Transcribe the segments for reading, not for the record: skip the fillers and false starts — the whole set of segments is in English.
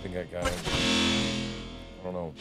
think I got him. I don't know.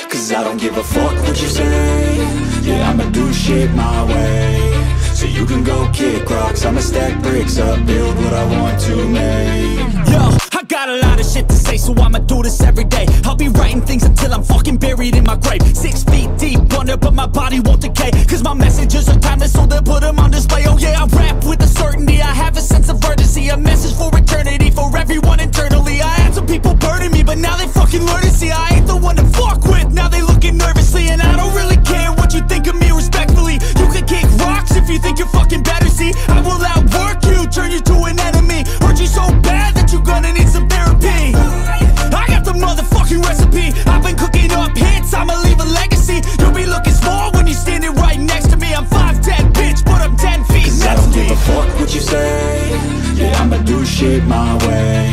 Cause I don't give a fuck what you say. Yeah, I'ma do shit my way. So you can go kick rocks, I'ma stack bricks up, build what I want to make. Yo, I got a lot of shit to say, so I'ma do this every day. I'll be writing things until I'm fucking buried in my grave. 6 feet deep under, but my body won't decay. Cause my messages are timeless, so they'll put them on display. Oh yeah, I rap with a certainty, I have a sense of urgency. A message for eternity, for everyone internally. I had some people burning me, but now they fucking learn to see I ain't the one to fuck with, now they looking nervously. And I don't really care what you think of me respectfully. You can kick rocks if you think you're fucking better, see I will outwork you, turn you to an enemy. Hurt you so bad that you're gonna need some therapy. I got the motherfucking recipe, I've been cooking up hits, I'ma leave a legacy. You'll be looking small when you're standing right next to me. I'm 5'10", bitch, but I'm 10 feet. Cause I don't give a fuck what you say. Yeah, I'ma do shit my way.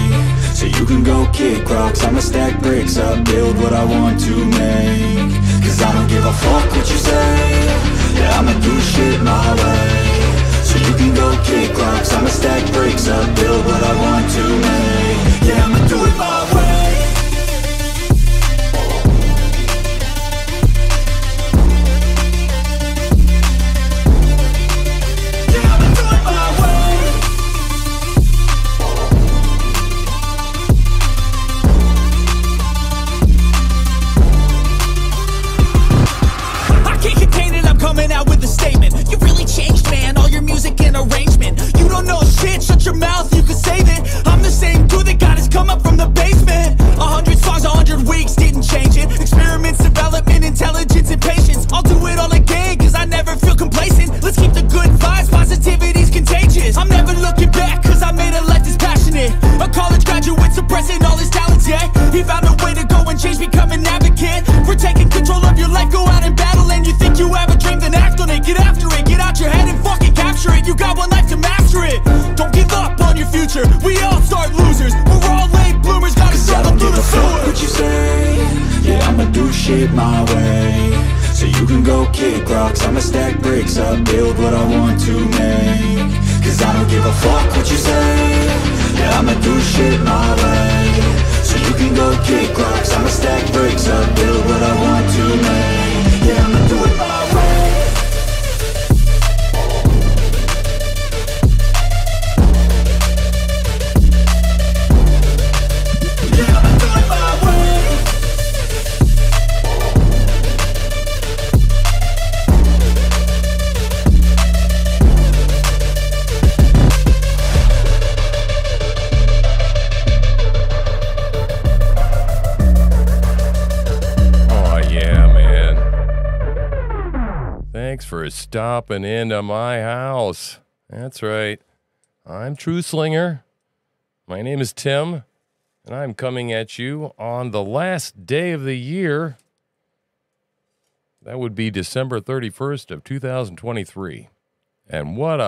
So you can go kick rocks, I'ma stack bricks up, build what I want to make. Cause I don't give a fuck what you say. Yeah, I'ma do shit my way. So you can go kick rocks, I'ma stack bricks up, build what I want to make. Yeah, I'ma do it my way. Coming out with a statement. You really changed, man, all your music and arrangement. You don't know shit, shut your mouth, you can save it. I'm the same dude that got his come up from the basement. 100 songs, 100 weeks, didn't change it. Experiments, development, intelligence, and patience. I'll do it all again, cause I never feel complacent. Let's keep the good vibes, positivity's contagious. I'm never looking back, cause I made a life that's passionate. A college graduate suppressing all his talents, yeah. He found a way to go and change, become an advocate. For taking control of your life, go out and battle. And you think you have a dream, then act on it, get after it. Get out your head and fucking capture it. You got one life to master it. Don't give up on your future, we all start losers. We're all late bloomers, gotta start them through the sewer. What you say? Yeah, I'ma do shit my way. So you can go kick rocks, I'ma stack bricks up, build what I want to make. Cause I don't give a fuck what you say. Yeah, I'ma do shit my way. So you can go kick rocks, I'ma stack bricks up, build what I want to make. Yeah, I'ma do it my way. Thanks for stopping into my house. That's right. I'm TruthSlinger. My name is Tim, and I'm coming at you on the last day of the year. That would be December 31st of 2023. And what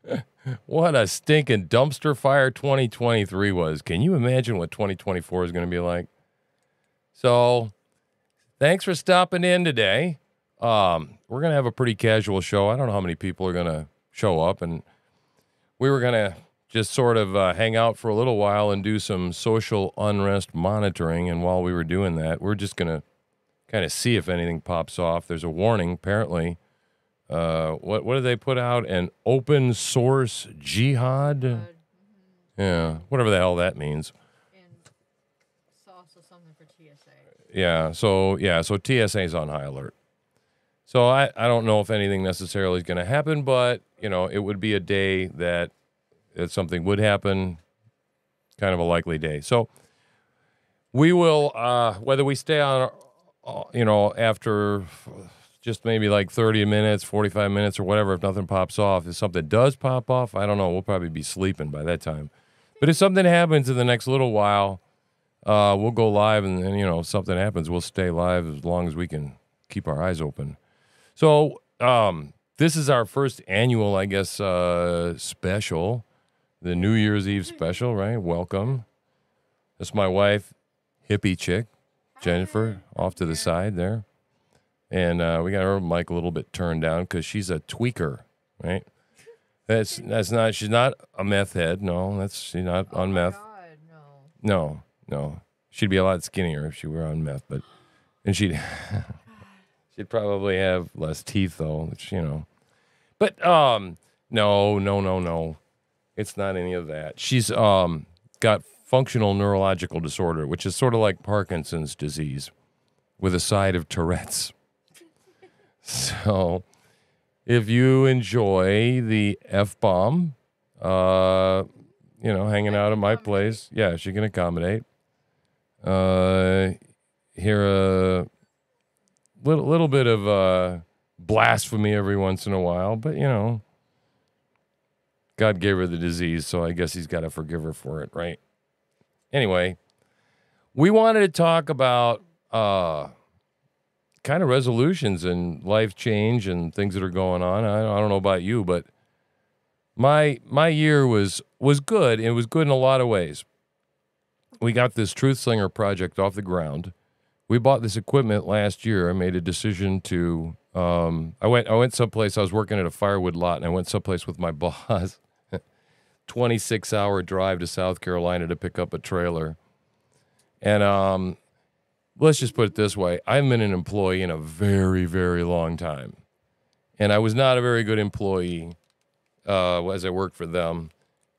a stinking dumpster fire 2023 was. Can you imagine what 2024 is going to be like? So, thanks for stopping in today. We're going to have a pretty casual show. I don't know how many people are going to show up, and we were going to just sort of hang out for a little while and do some social unrest monitoring. And while we were doing that, we're just going to kind of see if anything pops off. There's a warning, apparently. What did they put out? An open source jihad? Yeah, whatever the hell that means. And also something for TSA. Yeah, so TSA is on high alert. So I don't know if anything necessarily is going to happen, but, you know, it would be a day that if something would happen, kind of a likely day. So we will, whether we stay on, you know, after just maybe like 30 minutes, 45 minutes or whatever, if nothing pops off, if something does pop off, I don't know, we'll probably be sleeping by that time. But if something happens in the next little while, we'll go live and, you know, if something happens, we'll stay live as long as we can keep our eyes open. So this is our first annual, I guess, special, the New Year's Eve special, right? Welcome. That's my wife, hippie chick, Jennifer, off to the side there. And we got her mic a little bit turned down because she's a tweaker, right? That's not. She's not a meth head. No, she's not on meth. God, no. No. She'd be a lot skinnier if she were on meth, and she'd probably have less teeth though, which, But no. It's not any of that. She's got functional neurological disorder, which is sort of like Parkinson's disease with a side of Tourette's. So, if you enjoy the F-bomb, hanging out at my place, yeah, she can accommodate. Hear a little bit of blasphemy every once in a while, but, God gave her the disease, so I guess he's got to forgive her for it, right? Anyway, we wanted to talk about kind of resolutions and life change and things that are going on. I don't know about you, but my year was good, and it was good in a lot of ways. We got this TruthSlinger project off the ground. We bought this equipment last year. I made a decision to I went someplace. I was working at a firewood lot, and I went someplace with my boss. 26-hour drive to South Carolina to pick up a trailer. And let's just put it this way. I've been an employee in a very, very long time. And I was not a very good employee as I worked for them.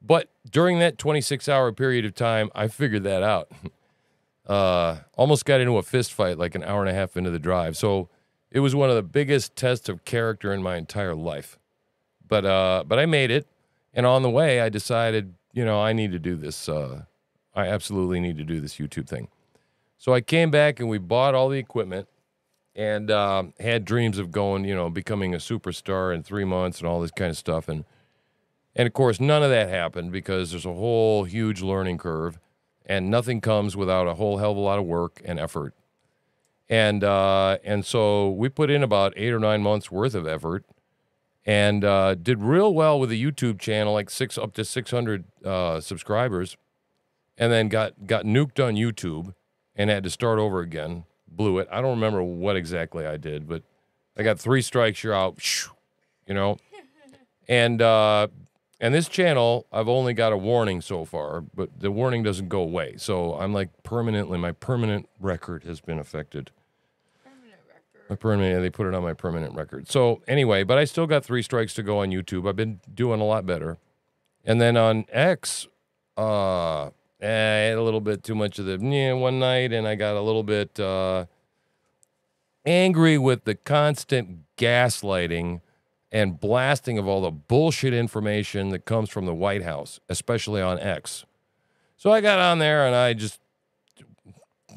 But during that 26-hour period of time, I figured that out. Almost got into a fist fight like an hour and a half into the drive. So it was one of the biggest tests of character in my entire life. But I made it. And on the way, I decided, I need to do this. I absolutely need to do this YouTube thing. So I came back and we bought all the equipment and had dreams of going, becoming a superstar in 3 months and all this kind of stuff. And of course, none of that happened because there's a whole huge learning curve, and nothing comes without a whole hell of a lot of work and effort. And so we put in about 8 or 9 months worth of effort. And did real well with the YouTube channel, like up to 600 subscribers, and then got nuked on YouTube and had to start over again. Blew it. I don't remember what exactly I did, but I got 3 strikes, you're out, And this channel, I've only got a warning so far, but the warning doesn't go away. So I'm like my permanent record has been affected. They put it on my permanent record. So anyway, but I still got 3 strikes to go on YouTube. I've been doing a lot better. And then on X, I had a little bit too much of the one night, and I got a little bit angry with the constant gaslighting and blasting of all the bullshit information that comes from the White House, especially on X. So I got on there, and I just...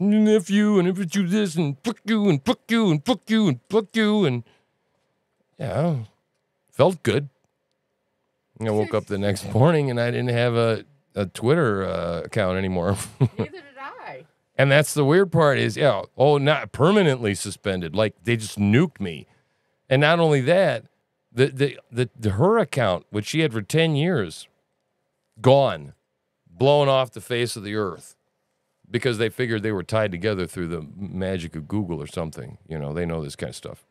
if you do this, and fuck you, and fuck you, and fuck you, and fuck you, and felt good. I woke up the next morning and I didn't have a Twitter account anymore. Neither did I. And that's the weird part is, not permanently suspended. Like, they just nuked me. And not only that, her account, which she had for 10 years, gone, blown off the face of the earth. Because they figured they were tied together through the magic of Google or something. They know this kind of stuff.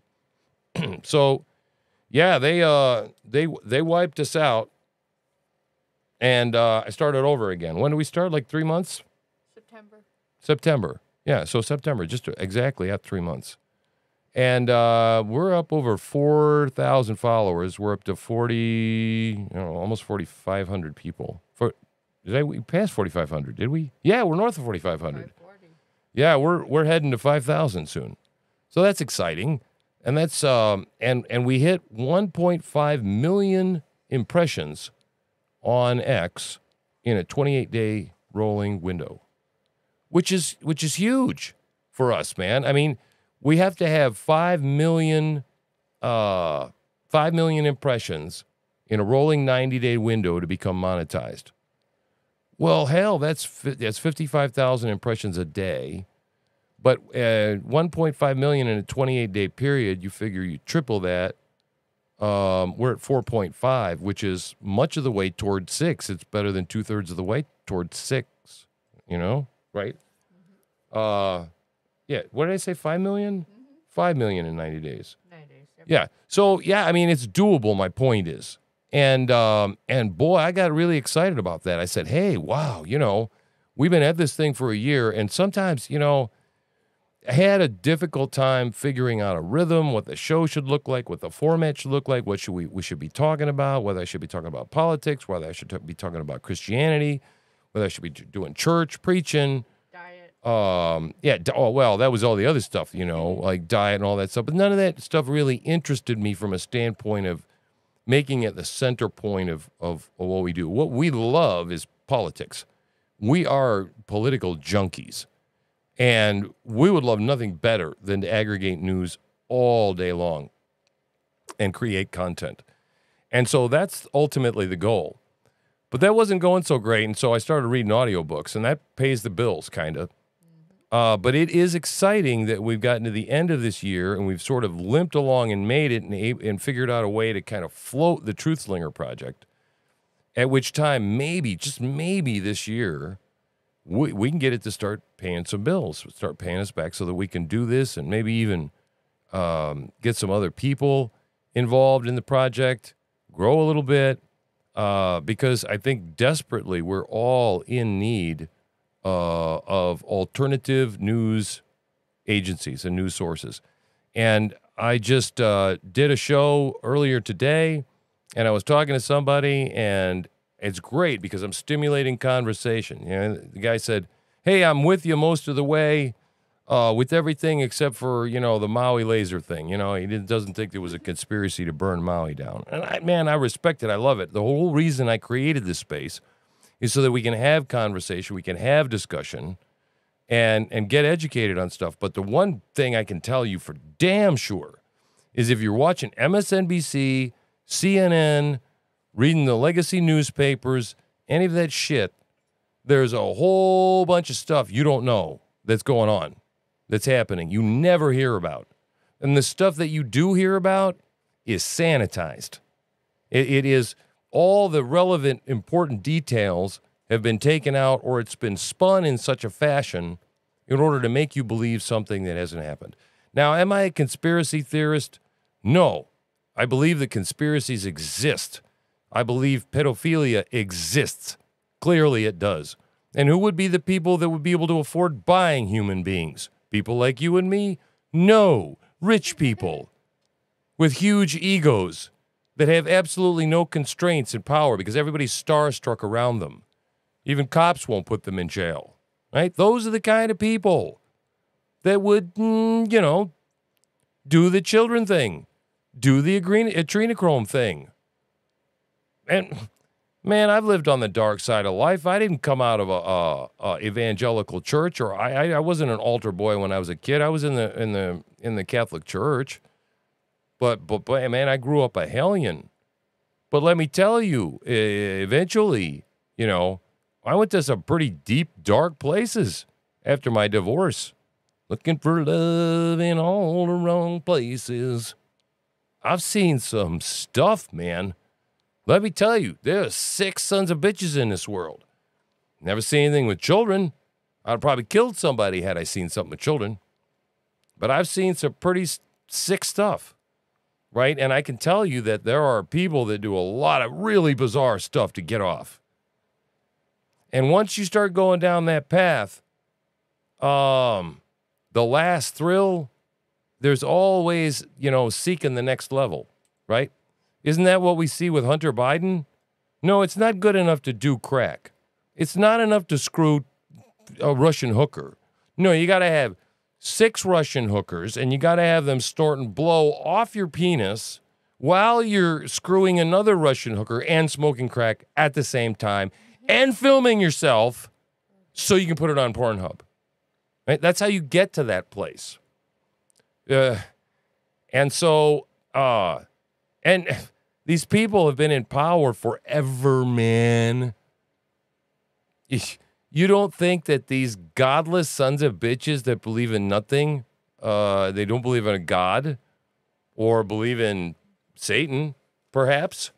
So, yeah, they wiped us out, and I started over again. When did we start? Like 3 months? September. Yeah, so September, just exactly at 3 months. And we're up over 4,000 followers. We're up to almost 4,500 people. We passed 4,500, did we? Yeah, we're north of 4,500. Yeah, we're heading to 5,000 soon. So that's exciting. And that's and we hit 1.5 million impressions on X in a 28-day rolling window. Which is huge for us, man. I mean, we have to have 5 million impressions in a rolling 90-day window to become monetized. Well, hell, that's 55,000 impressions a day. But 1.5 million in a 28-day period, you figure you triple that. We're at 4.5, which is much of the way toward 6. It's better than 2/3 of the way toward 6, right? Yeah, what did I say, 5 million? 5 million in 90 days. 90 days. Yep. Yeah, so, yeah, I mean, it's doable, my point is. And boy, I got really excited about that. I said, hey, wow, we've been at this thing for a year, and sometimes, I had a difficult time figuring out a rhythm, what the show should look like, what the format should look like, what we should be talking about, whether I should be talking about politics, whether I should be talking about Christianity, whether I should be doing church, preaching. Diet. That was all the other stuff, like diet and all that stuff. But none of that stuff really interested me from a standpoint of making it the center point of what we do. What we love is politics. We are political junkies. And we would love nothing better than to aggregate news all day long and create content. And so that's ultimately the goal. But that wasn't going so great, and so I started reading audiobooks, and that pays the bills, kind of. But it is exciting that we've gotten to the end of this year, and we've sort of limped along and made it and figured out a way to kind of float the TruthSlinger project, at which time maybe, just maybe this year, we can get it to start paying some bills, start paying us back so that we can do this and maybe even get some other people involved in the project, grow a little bit, because I think desperately we're all in need of alternative news agencies and news sources. And I just did a show earlier today, and I was talking to somebody, and it's great because I'm stimulating conversation. The guy said, hey, I'm with you most of the way with everything except for, the Maui laser thing. He doesn't think there was a conspiracy to burn Maui down. And I respect it. I love it. The whole reason I created this space is so that we can have conversation, we can have discussion, and get educated on stuff. But the one thing I can tell you for damn sure is if you're watching MSNBC, CNN, reading the legacy newspapers, any of that shit, there's a whole bunch of stuff you don't know that's going on, that's happening, you never hear about. And the stuff that you do hear about is sanitized. It is all the relevant, important details have been taken out, or it's been spun in such a fashion in order to make you believe something that hasn't happened. Now, am I a conspiracy theorist? No. I believe that conspiracies exist. I believe pedophilia exists. Clearly it does. And who would be the people that would be able to afford buying human beings? People like you and me? No. Rich people with huge egos that have absolutely no constraints and power because everybody's starstruck around them. Even cops won't put them in jail, right? Those are the kind of people that would, do the children thing, do the adrenochrome thing. And, man, I've lived on the dark side of life. I didn't come out of a evangelical church, or I wasn't an altar boy when I was a kid. I was in the Catholic Church. But man, I grew up a hellion. But let me tell you, eventually, I went to some pretty deep, dark places after my divorce, looking for love in all the wrong places. I've seen some stuff, man. Let me tell you, there's 6 sons of bitches in this world. Never seen anything with children. I'd have probably killed somebody had I seen something with children. But I've seen some pretty sick stuff, right? And I can tell you that there are people that do a lot of really bizarre stuff to get off. And once you start going down that path, the last thrill, there's always, seeking the next level, right? Isn't that what we see with Hunter Biden? No, it's not good enough to do crack. It's not enough to screw a Russian hooker. No, you got to have 6 Russian hookers, and you got to have them snorting blow off your penis while you're screwing another Russian hooker and smoking crack at the same time and filming yourself so you can put it on Pornhub. Right? That's how you get to that place. And so, and these people have been in power forever, man. You don't think that these godless sons of bitches that believe in nothing, they don't believe in a God or believe in Satan, perhaps,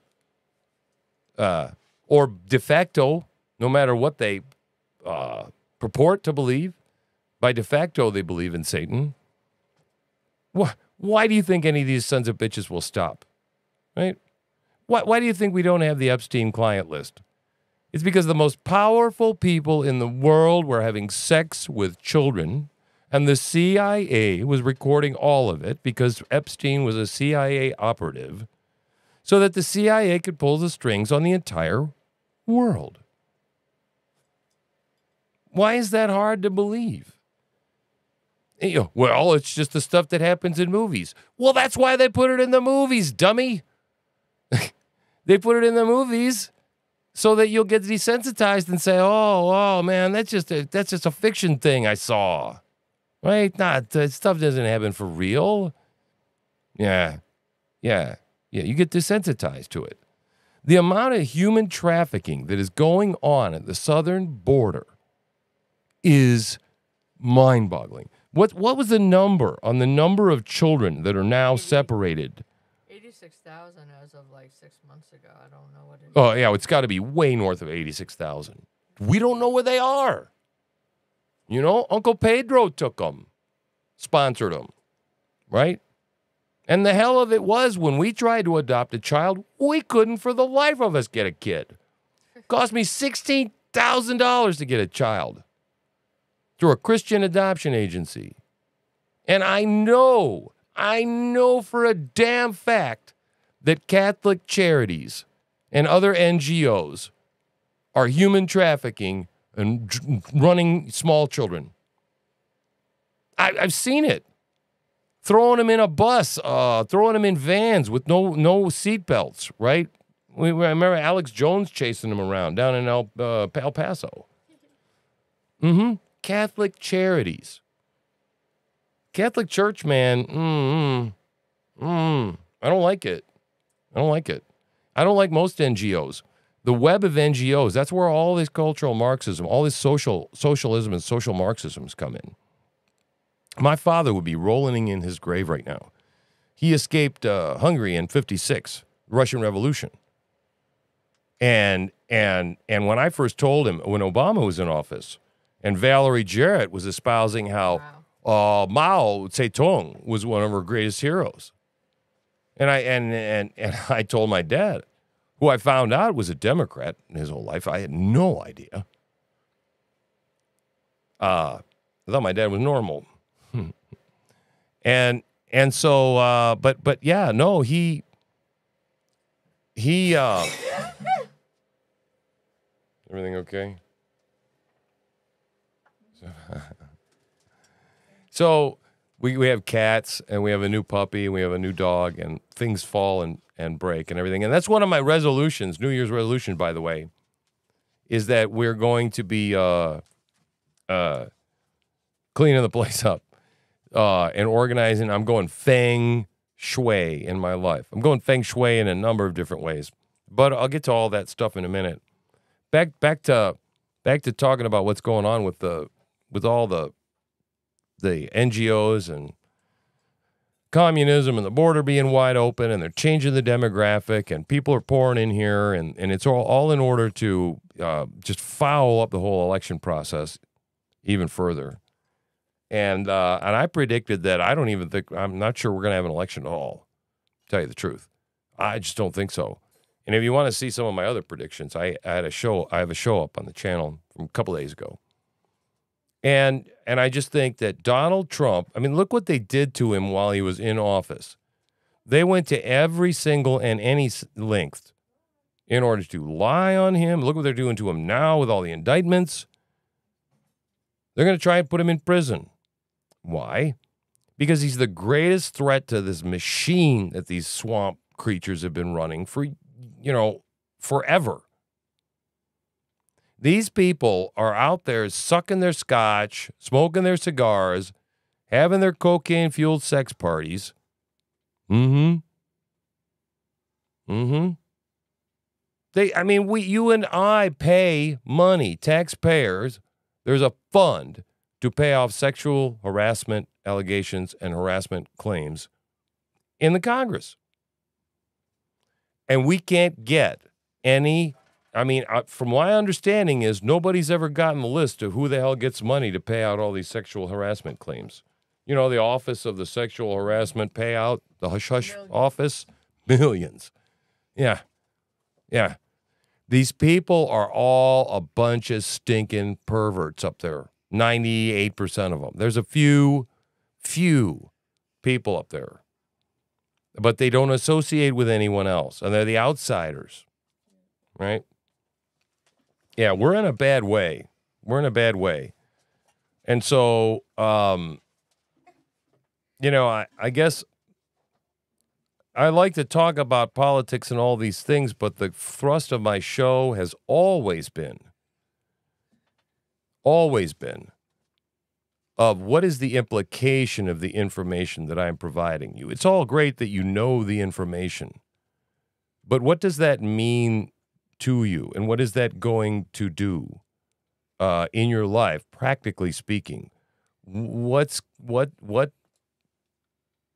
or de facto, no matter what they purport to believe, by de facto they believe in Satan. Why do you think any of these sons of bitches will stop? Right? Why do you think we don't have the Epstein client list? It's because the most powerful people in the world were having sex with children, and the CIA was recording all of it because Epstein was a CIA operative, so that the CIA could pull the strings on the entire world. Why is that hard to believe? Well, it's just the stuff that happens in movies. Well, that's why they put it in the movies, dummy. They put it in the movies so that you'll get desensitized and say, oh man, that's just a fiction thing I saw. Right? Stuff doesn't happen for real. Yeah, you get desensitized to it. The amount of human trafficking that is going on at the southern border is mind-boggling. What was the number on the number of children that are now separated? 86,000 as of like 6 months ago. I don't know what it is. Oh, yeah, it's got to be way north of 86,000. We don't know where they are. You know, Uncle Pedro took them, sponsored them, right? And the hell of it was when we tried to adopt a child, we couldn't for the life of us get a kid. It cost me $16,000 to get a child through a Christian adoption agency. And I know for a damn fact that Catholic charities and other NGOs are human trafficking and running small children. I've seen it. Throwing them in a bus, throwing them in vans with no seatbelts, right? I remember Alex Jones chasing them around down in El Paso. Catholic charities. Catholic Church, man, I don't like it. I don't like most NGOs. The web of NGOs, that's where all this cultural Marxism, all this socialism and social Marxisms come in. My father would be rolling in his grave right now. He escaped Hungary in '56, Russian Revolution. And when I first told him, when Obama was in office, and Valerie Jarrett was espousing how Mao Zedong was one of her greatest heroes. And I told my dad, who I found out was a Democrat in his whole life. I had no idea. I thought my dad was normal. And so, but yeah, no, he everything okay? So we have cats, and we have a new puppy, and we have a new dog, and things fall and break and everything. And that's one of my resolutions, New Year's resolution, by the way, is that we're going to be cleaning the place up and organizing. I'm going feng shui in my life. I'm going feng shui in a number of different ways, but I'll get to all that stuff in a minute. Back to talking about what's going on with all the NGOs and communism and the border being wide open, and they're changing the demographic, and people are pouring in here, and it's all in order to just foul up the whole election process even further. And I predicted that I'm not sure we're going to have an election at all, to tell you the truth. I just don't think so. And if you want to see some of my other predictions, I have a show up on the channel from a couple days ago. And I just think that Donald Trump, I mean, look what they did to him while he was in office. They went to every single and any length in order to lie on him. Look what they're doing to him now with all the indictments. They're going to try and put him in prison. Why? Because he's the greatest threat to this machine that these swamp creatures have been running for, forever. These people are out there sucking their scotch, smoking their cigars, having their cocaine-fueled sex parties. You and I pay money, taxpayers. There's a fund to pay off sexual harassment allegations and harassment claims in the Congress. And we can't get any, from my understanding is nobody's ever gotten the list of who the hell gets money to pay out all these sexual harassment claims. You know, the Office of the Sexual Harassment Payout, the hush-hush office, millions. Yeah, Yeah. These people are all a bunch of stinking perverts up there. 98% of them. There's a few people up there. But they don't associate with anyone else. And they're the outsiders. Right? Yeah, we're in a bad way. We're in a bad way. And so, you know, I guess I like to talk about politics and all these things, but the thrust of my show has always been, of what is the implication of the information that I'm providing you. It's all great that you know the information, but what does that mean to you, and what is that going to do in your life, practically speaking? What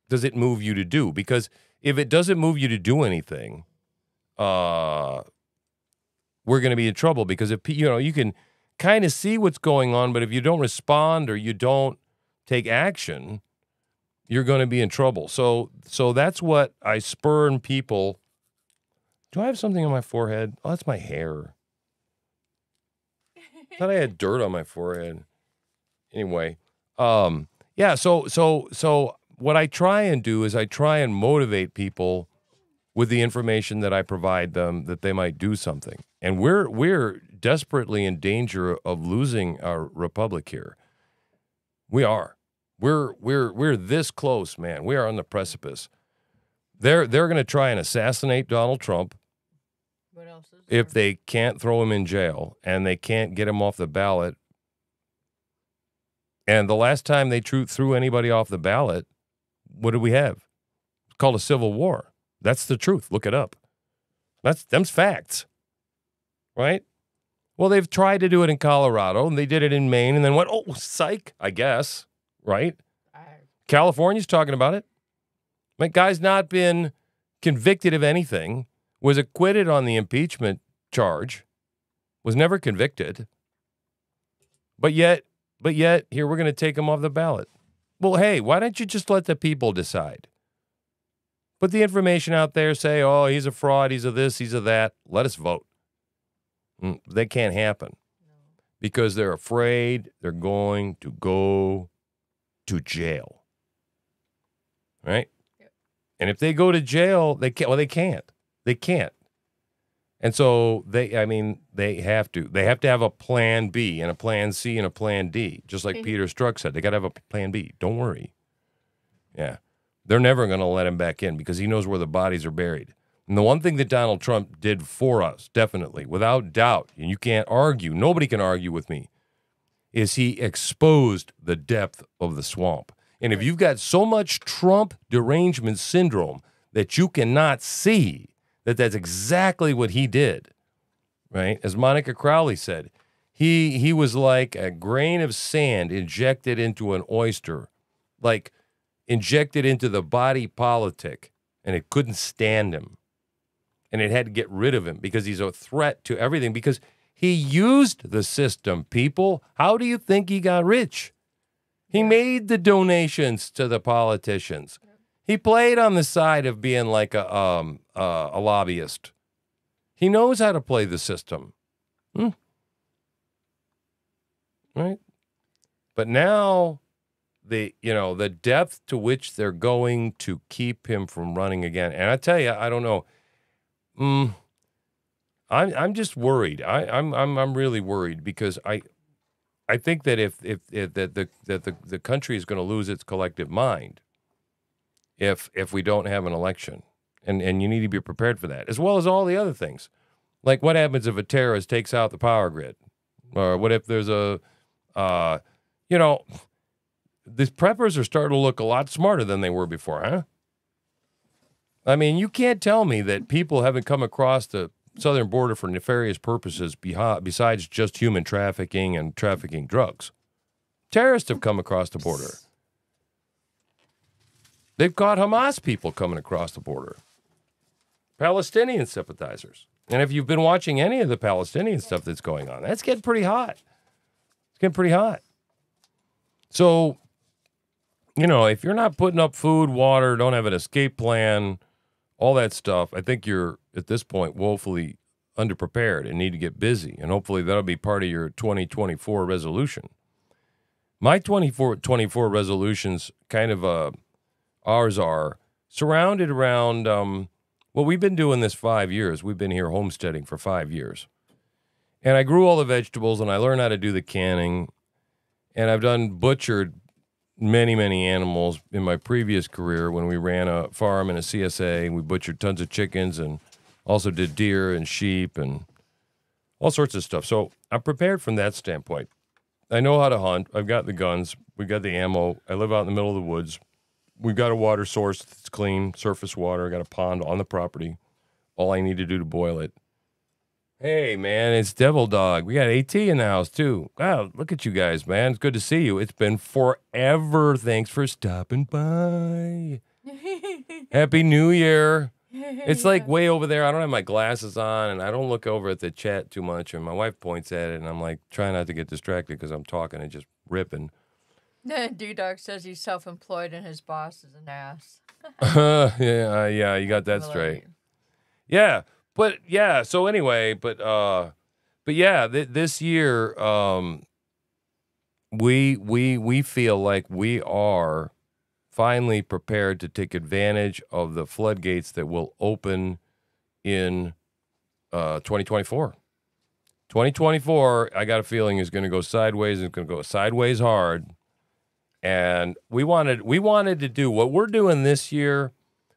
does it move you to do? Because if it doesn't move you to do anything, we're going to be in trouble. Because if you can kind of see what's going on, but if you don't respond or you don't take action, you're going to be in trouble. So that's what I spurn people. Do I have something on my forehead? Oh, that's my hair. I thought I had dirt on my forehead. Anyway, yeah. So what I try and do is I try and motivate people with the information that I provide them that they might do something. And we're desperately in danger of losing our republic here. We are. We're this close, man. We are on the precipice. They're going to try and assassinate Donald Trump. What else is there? If they can't throw him in jail and they can't get him off the ballot. And the last time they threw anybody off the ballot, what did we have? It's called a civil war. That's the truth. Look it up. Them's facts, right? Well, they've tried to do it in Colorado, and they did it in Maine, and then went, oh, psych, I guess, right? California's talking about it. That guy's not been convicted of anything, was acquitted on the impeachment charge, was never convicted, but yet, here we're going to take him off the ballot. Well, hey, why don't you just let the people decide? Put the information out there, say, oh, he's a fraud, he's a this, he's a that. Let us vote. That can't happen because they're afraid they're going to go to jail. Right? Yep. And if they go to jail, they can't. Well, they can't. They can't. And so they have to. They have to have a plan B and a plan C and a plan D, just like Peter Strzok said. They got to have a plan B. Don't worry. Yeah. They're never going to let him back in because he knows where the bodies are buried. And the one thing that Donald Trump did for us, definitely, without doubt, and you can't argue, nobody can argue with me, is he exposed the depth of the swamp. And if you've got so much Trump derangement syndrome that you cannot see that that's exactly what he did, right? As Monica Crowley said, he was like a grain of sand injected into an oyster, like injected into the body politic, and it couldn't stand him. And it had to get rid of him because he's a threat to everything, because he used the system, people. How do you think he got rich? He made the donations to the politicians. He played on the side of being like a lobbyist. He knows how to play the system. Right? But now the depth to which they're going to keep him from running again. And I tell you, I don't know. I'm just worried. I'm really worried because I think that if the country is going to lose its collective mind if we don't have an election, and you need to be prepared for that, as well as all the other things. Like, what happens if a terrorist takes out the power grid? Or what if there's these preppers are starting to look a lot smarter than they were before, huh? I mean, you can't tell me that people haven't come across the southern border for nefarious purposes besides just human trafficking and trafficking drugs. Terrorists have come across the border. They've caught Hamas people coming across the border. Palestinian sympathizers. And if you've been watching any of the Palestinian stuff that's going on, that's getting pretty hot. It's getting pretty hot. So, if you're not putting up food, water, don't have an escape plan, all that stuff, I think you're, at this point, woefully underprepared and need to get busy. And hopefully that'll be part of your 2024 resolution. My 24 resolutions, kind of ours are surrounded around, well, we've been doing this 5 years. We've been here homesteading for 5 years. And I grew all the vegetables, and I learned how to do the canning. And I've butchered many, many animals in my previous career when we ran a farm and a CSA. We butchered tons of chickens and also did deer and sheep and all sorts of stuff. So I'm prepared from that standpoint. I know how to hunt. I've got the guns. We've got the ammo. I live out in the middle of the woods. We've got a water source that's clean, surface water. I got a pond on the property. All I need to do to boil it. Hey, man, it's Devil Dog. We got AT in the house, too. Wow, look at you guys, man. It's good to see you. It's been forever. Thanks for stopping by. Happy New Year. It's like way over there. I don't have my glasses on, and I don't look over at the chat too much, and my wife points at it, and I'm like trying not to get distracted because I'm talking and just ripping. D-Dog says he's self-employed and his boss is an ass. Yeah, you got that straight. Yeah. But yeah, so anyway, but yeah, this year we feel like we are finally prepared to take advantage of the floodgates that will open in 2024. 2024, I got a feeling is going to go sideways. It's going to go sideways hard. And we wanted to do what we're doing this year.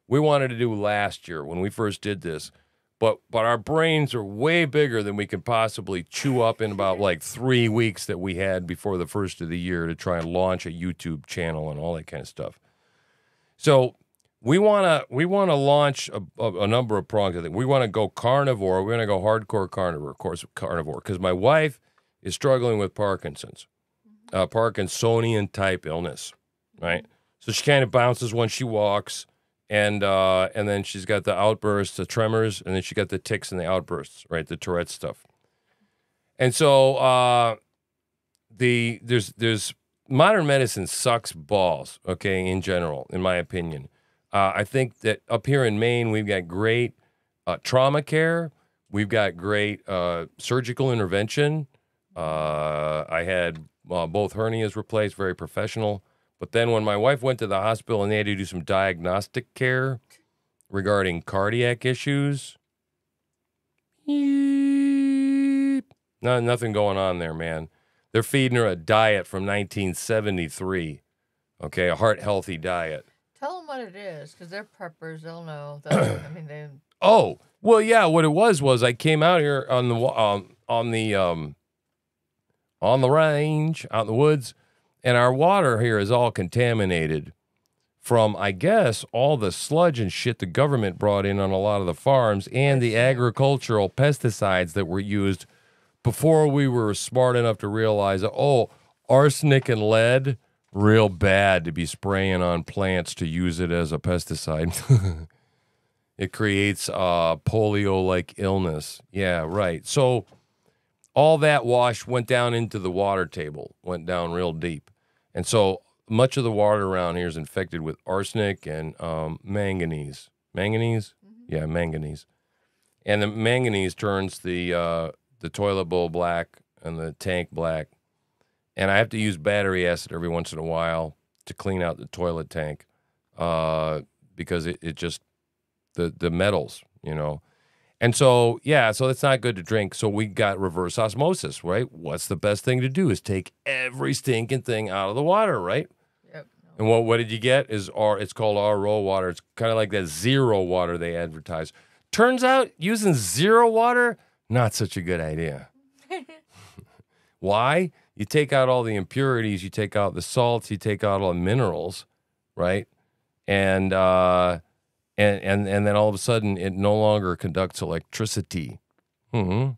We wanted to do last year when we first did this. But our brains are way bigger than we could possibly chew up in about like 3 weeks that we had before the first of the year to try and launch a YouTube channel and all that kind of stuff. So we wanna launch a number of prongs. I think we want to go carnivore. We're gonna go hardcore carnivore, of course, because my wife is struggling with Parkinson's, Parkinsonian type illness, right? So she kind of bounces when she walks. And then she's got the outbursts, the tremors, and then she got the tics and the outbursts, right? The Tourette stuff. And so there's modern medicine sucks balls, okay, in general, in my opinion. I think that up here in Maine, we've got great trauma care. We've got great surgical intervention. I had both hernias replaced, very professional. But then when my wife went to the hospital and they had to do some diagnostic care regarding cardiac issues, nothing going on there, man. They're feeding her a diet from 1973, okay, a heart-healthy diet. Tell them what it is, because they're preppers. They'll know. That, I mean, they. Oh, well, yeah. What it was I came out here on the range, out in the woods. And our water here is all contaminated from, I guess, all the sludge and shit the government brought in on a lot of the farms and the agricultural pesticides that were used before we were smart enough to realize that, oh, arsenic and lead, real bad to be spraying on plants to use it as a pesticide. It creates polio-like illness. Yeah, right. So all that wash went down into the water table, went down real deep. And so much of the water around here is infected with arsenic and manganese. Manganese? Mm-hmm. Yeah, manganese. And the manganese turns the toilet bowl black and the tank black. And I have to use battery acid every once in a while to clean out the toilet tank because it just, the metals, you know. And so, yeah, so it's not good to drink. So we got reverse osmosis, right? What's the best thing to do is take every stinking thing out of the water, right? Yep. And what did you get is it's called RO water. It's kind of like that zero water they advertise. Turns out using zero water, not such a good idea. Why? You take out all the impurities, you take out the salts, you take out all the minerals, right? And then all of a sudden, it no longer conducts electricity. Mm-hmm.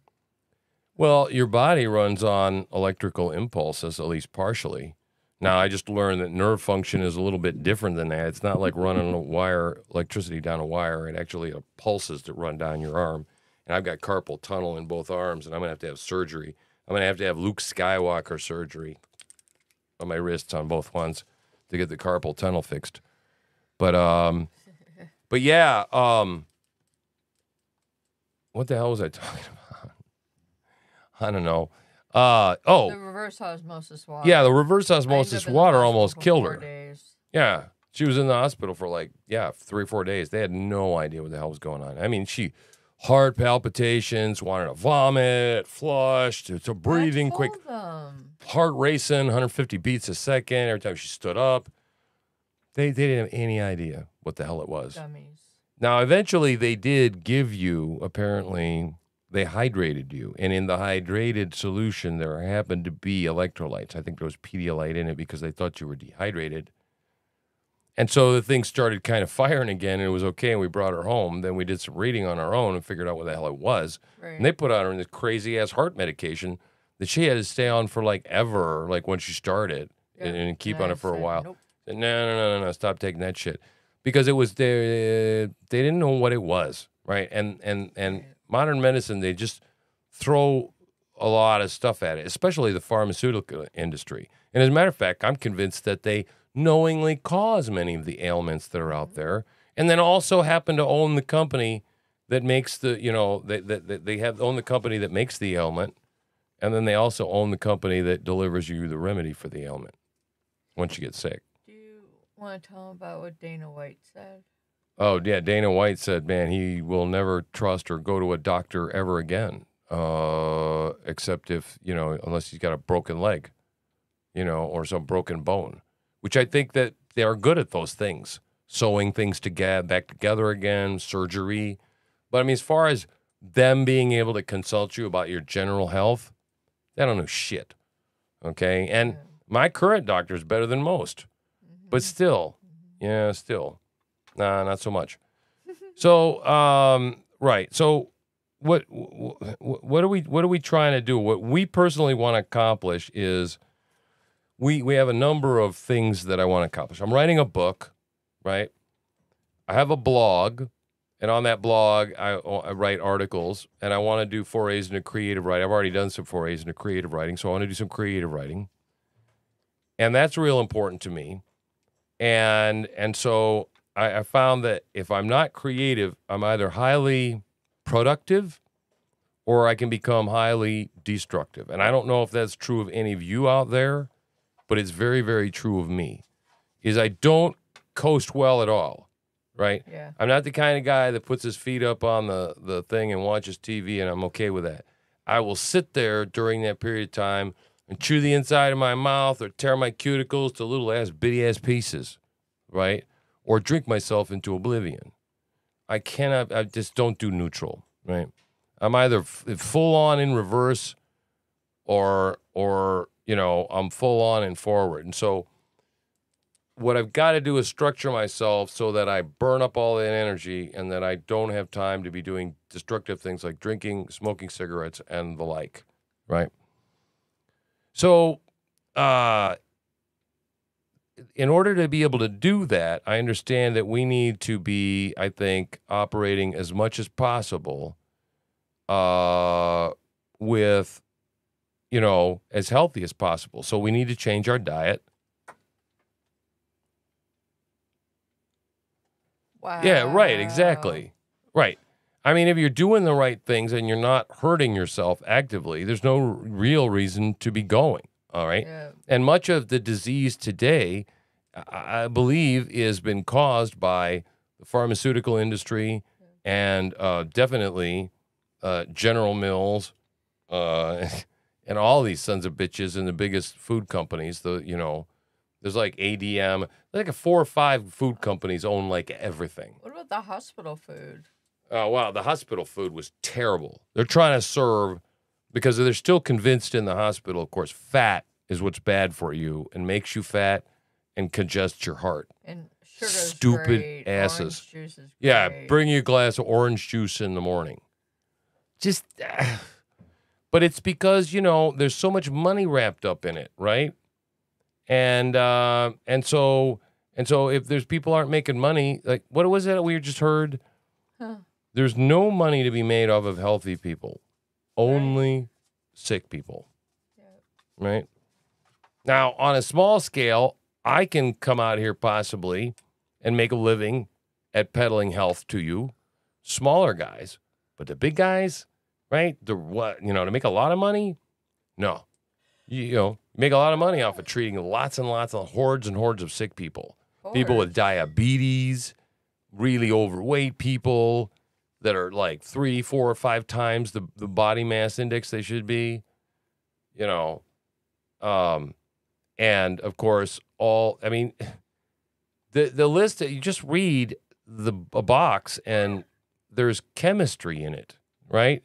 Well, your body runs on electrical impulses, at least partially. Now, I just learned that nerve function is a little bit different than that. It's not like running electricity down a wire. It actually pulses that run down your arm. And I've got carpal tunnel in both arms, and I'm going to have surgery. I'm going to have Luke Skywalker surgery on my wrists on both ones to get the carpal tunnel fixed. But yeah, what the hell was I talking about? I don't know. The reverse osmosis water. Yeah, the reverse I ended osmosis up in the water hospital almost for killed 4 her. days. Yeah, she was in the hospital for like 3 or 4 days. They had no idea what the hell was going on. I mean, she heart palpitations, wanted to vomit, flushed, it's a breathing quick, heart racing, 150 beats a second every time she stood up. They didn't have any idea what the hell it was. Dummies. Now, eventually, they did give you, apparently, they hydrated you. And in the hydrated solution, there happened to be electrolytes. I think there was Pedialyte in it because they thought you were dehydrated. And so the thing started kind of firing again, and it was okay, and we brought her home. Then we did some reading on our own and figured out what the hell it was. Right. And they put on her this crazy-ass heart medication that she had to stay on for, like, ever, like, when she started, and keep on it for a while. Nope. No, stop taking that shit. Because it was they didn't know what it was, right? And modern medicine, they just throw a lot of stuff at it, especially the pharmaceutical industry. And as a matter of fact, I'm convinced that they knowingly cause many of the ailments that are out there, and then also happen to own the company that makes the, they have own the company that makes the ailment, and then they also own the company that delivers you the remedy for the ailment once you get sick. Do you want to tell them about what Dana White said? Oh, yeah, Dana White said, man, he will never trust or go to a doctor ever again, except if, unless he's got a broken leg, or some broken bone, which I think that they are good at those things, sewing things back together again, surgery. But, I mean, as far as them being able to consult you about your general health, they don't know shit, okay? And my current doctor is better than most, but still, nah, not so much. So, right. So, what are we trying to do? What we personally want to accomplish is we have a number of things that I want to accomplish. I'm writing a book, right? I have a blog, and on that blog, I write articles, and I want to do forays into creative writing. I've already done some forays into creative writing, so I want to do some creative writing, and that's real important to me. And so I found that if I'm not creative, I'm either highly productive or I can become highly destructive. And I don't know if that's true of any of you out there, but it's very, very true of me, is I don't coast well at all, right? Yeah. I'm not the kind of guy that puts his feet up on the thing and watches TV, and I'm okay with that. I will sit there during that period of time and chew the inside of my mouth or tear my cuticles to little bitty-ass pieces, right? Or drink myself into oblivion. I just don't do neutral, right? I'm either full on in reverse or I'm full on and forward. And so what I've got to do is structure myself so that I burn up all that energy and that I don't have time to be doing destructive things like drinking, smoking cigarettes, and the like, right? So, in order to be able to do that, I understand that we need to be, I think, operating as much as possible with, as healthy as possible. So we need to change our diet. Wow. Yeah, right, exactly. Right. I mean, if you're doing the right things and you're not hurting yourself actively, there's no real reason to be going, all right? Yeah. And much of the disease today, I believe, has been caused by the pharmaceutical industry and definitely General Mills and all these sons of bitches and the biggest food companies. There's like ADM, like 4 or 5 food companies own like everything. What about the hospital food? Oh, wow. The hospital food was terrible. They're trying to serve, because they're still convinced in the hospital, of course, fat is what's bad for you and makes you fat and congests your heart. And sugar's Stupid great. asses. Orange juice is Yeah, great. bring you a glass of orange juice in the morning. Just, but it's because, there's so much money wrapped up in it, right? And so if there's people aren't making money, like, what was it we just heard? Huh. There's no money to be made off of healthy people, only sick people, right? Now, on a small scale, I can come out here possibly and make a living at peddling health to you, smaller guys. But the big guys, right? To make a lot of money? No. You make a lot of money off of treating lots and lots of hordes and hordes of sick people. People with diabetes, really overweight people that are like 3, 4, or 5 times the body mass index they should be. And of course, the list that you just read a box and there's chemistry in it, right?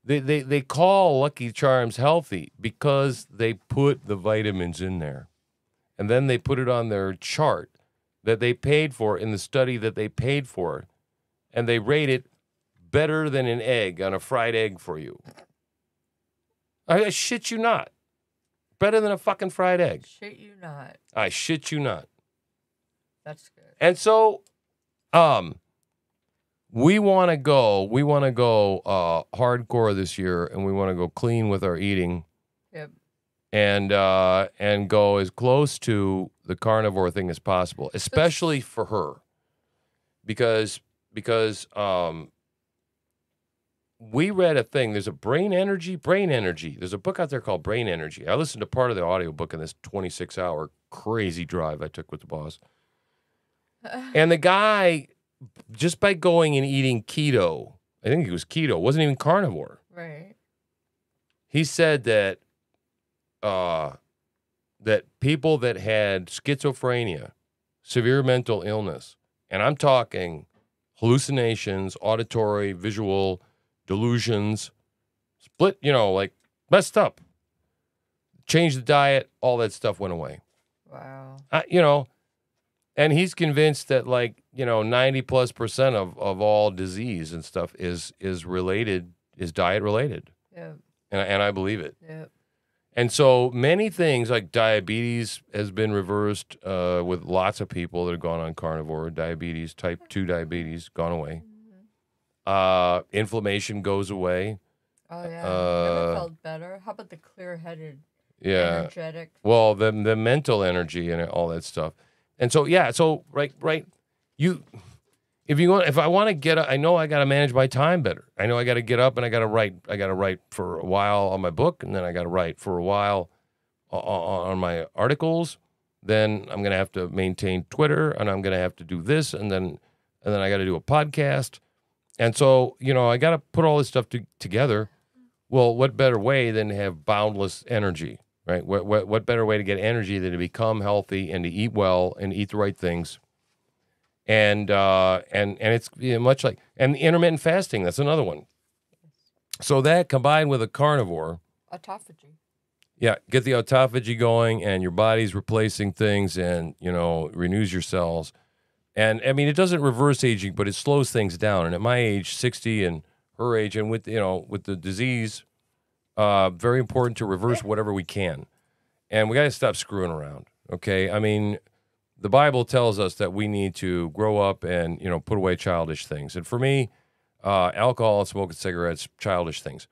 They call Lucky Charms healthy because they put the vitamins in there. And then they put it on their chart that they paid for in the study that they paid for. And they rate it better than an egg on a fried egg for you. I shit you not. Better than a fucking fried egg. Shit you not. I shit you not. That's good. And so, we want to go hardcore this year, and we want to go clean with our eating. Yep. And go as close to the carnivore thing as possible, especially for her, because we read a thing. There's a brain energy. There's a book out there called Brain Energy. I listened to part of the audiobook in this 26-hour crazy drive I took with the boss. And the guy, just by going and eating keto, I think it was keto, wasn't even carnivore. Right. He said that people that had schizophrenia, severe mental illness, and I'm talking hallucinations, auditory, visual, delusions, split, like messed up, changed the diet, all that stuff went away. Wow. And he's convinced that 90+% of all disease and stuff is diet related. Yep. And I believe it. Yep. And so many things like diabetes has been reversed with lots of people that have gone on carnivore. Diabetes, type 2 diabetes, gone away. Inflammation goes away. Oh, yeah. Never felt better. How about the clear-headed, energetic? Well, the mental energy and all that stuff. And so, right. If I want to get up, I know I got to manage my time better. I know I got to get up and I got to write. I got to write for a while on my book, and then I got to write for a while on my articles. Then I'm going to have to maintain Twitter, and I'm going to have to do this, and then I got to do a podcast. And so, I got to put all this stuff together. Well, what better way than to have boundless energy, right? What better way to get energy than to become healthy and to eat well and eat the right things? And it's much like, and intermittent fasting, that's another one. So that combined with a carnivore. Autophagy. Yeah, get the autophagy going and your body's replacing things and, renews your cells. And, it doesn't reverse aging, but it slows things down. And at my age, 60, and her age, and with the disease, very important to reverse whatever we can. And we got to stop screwing around, okay? The Bible tells us that we need to grow up and, put away childish things. And for me, alcohol and smoking cigarettes, childish things.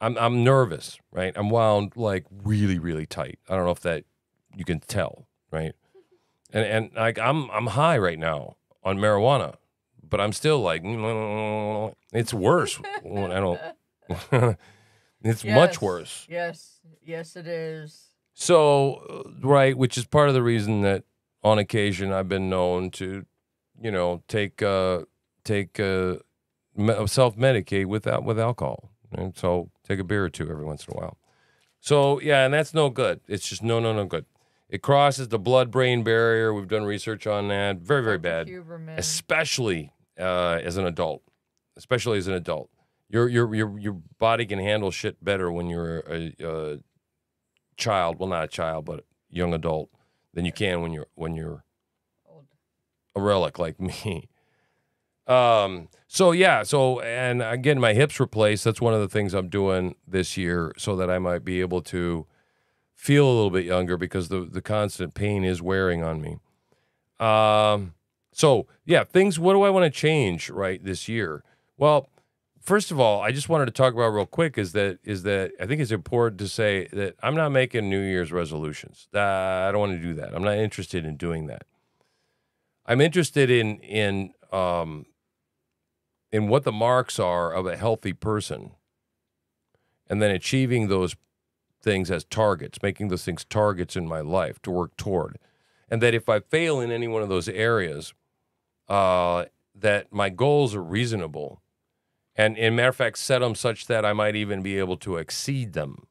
I'm nervous, right? I'm wound really, really tight. I don't know if that you can tell, right? And I'm high right now on marijuana, but I'm still it's worse when I don't. It's much worse. Yes, it is. So, right, which is part of the reason that on occasion I've been known to, self-medicate with alcohol. And so take a beer or two every once in a while. So, yeah, and that's no good. It's just no good. It crosses the blood-brain barrier. We've done research on that. Very, very bad, especially as an adult. Your body can handle shit better when you're a child. Well, not a child, but a young adult than you can when you're old, a relic like me. And I'm getting my hips replaced. That's one of the things I'm doing this year so that I might be able to feel a little bit younger because the constant pain is wearing on me. Things, what do I want to change right this year? Well, first of all, I just wanted to talk about real quick is that I think it's important to say that I'm not making New Year's resolutions. I don't want to do that. I'm not interested in doing that. I'm interested in in what the marks are of a healthy person, and then achieving those things as targets, making those things targets in my life to work toward. And that if I fail in any one of those areas, that my goals are reasonable. And in matter of fact, set them such that I might even be able to exceed them.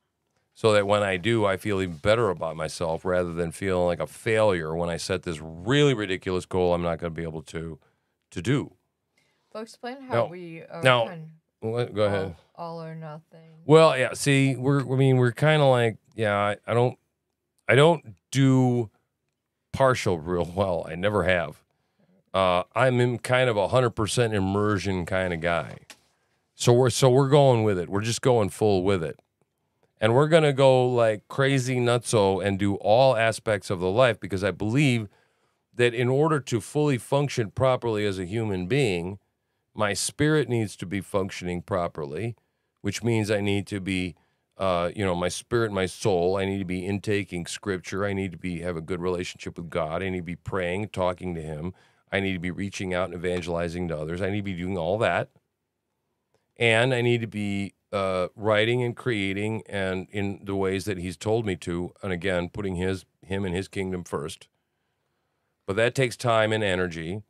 So that when I do, I feel even better about myself rather than feeling like a failure when I set this really ridiculous goal I'm not going to be able to do. Well, explain how Now- we are now- kind Go ahead. of all or nothing. Well, yeah. See, we're kind of like, yeah. I don't do partial real well. I never have. I'm in kind of 100% immersion kind of guy. So we're going with it. We're just going full with it, and we're gonna go like crazy nutso and do all aspects of the life because I believe that in order to fully function properly as a human being, my spirit needs to be functioning properly, which means I need to be, my spirit, my soul. I need to be intaking scripture. I need to have a good relationship with God. I need to be praying, talking to Him. I need to be reaching out and evangelizing to others. I need to be doing all that. And I need to be writing and creating and in the ways that He's told me to. And again, putting Him and His kingdom first. But that takes time and energy.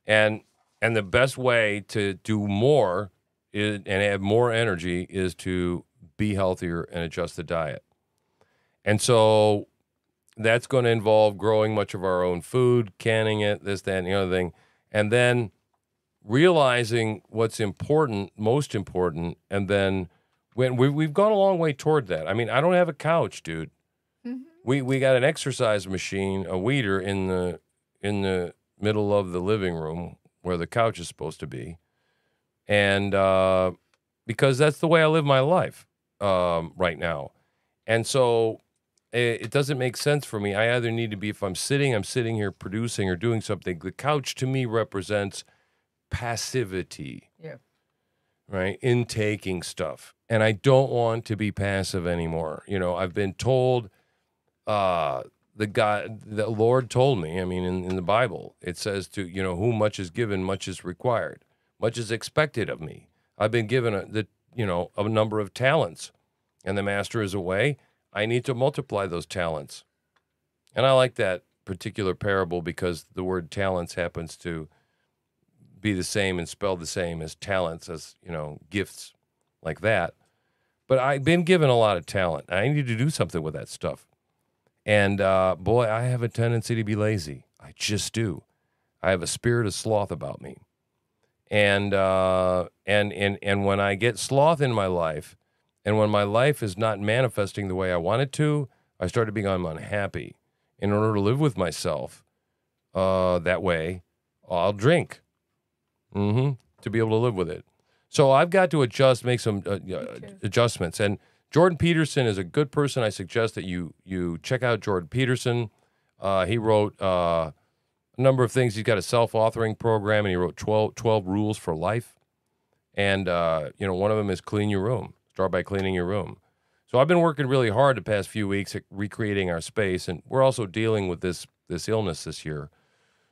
And the best way to do more and have more energy is to be healthier and adjust the diet. And so that's going to involve growing much of our own food, canning it, this, that, and the other thing. And then realizing what's important, most important. And then when we've gone a long way toward that. I mean, I don't have a couch, dude. Mm-hmm. We got an exercise machine, a weeder in the middle of the living room where the couch is supposed to be. And because that's the way I live my life right now. And so it doesn't make sense for me. I either need to be, if I'm sitting here producing or doing something. The couch to me represents passivity, Yeah. right? Intaking stuff. And I don't want to be passive anymore. I've been told, the Lord told me, I mean, in the Bible, it says to, whom much is given, much is required. Much is expected of me. I've been given a number of talents, and the master is away. I need to multiply those talents. And I like that particular parable because the word talents happens to be the same and spelled the same as talents, as, gifts like that. But I've been given a lot of talent. I need to do something with that stuff. And boy, I have a tendency to be lazy. I just do. I have a spirit of sloth about me. And when I get sloth in my life, and when my life is not manifesting the way I want it to, I start to become unhappy. In order to live with myself that way, I'll drink to be able to live with it. So I've got to make some adjustments. And Jordan Peterson is a good person. I suggest that you check out Jordan Peterson. He wrote a number of things. He's got a self-authoring program, and he wrote 12 rules for life. And, one of them is clean your room. Start by cleaning your room. So I've been working really hard the past few weeks at recreating our space, and we're also dealing with this illness this year.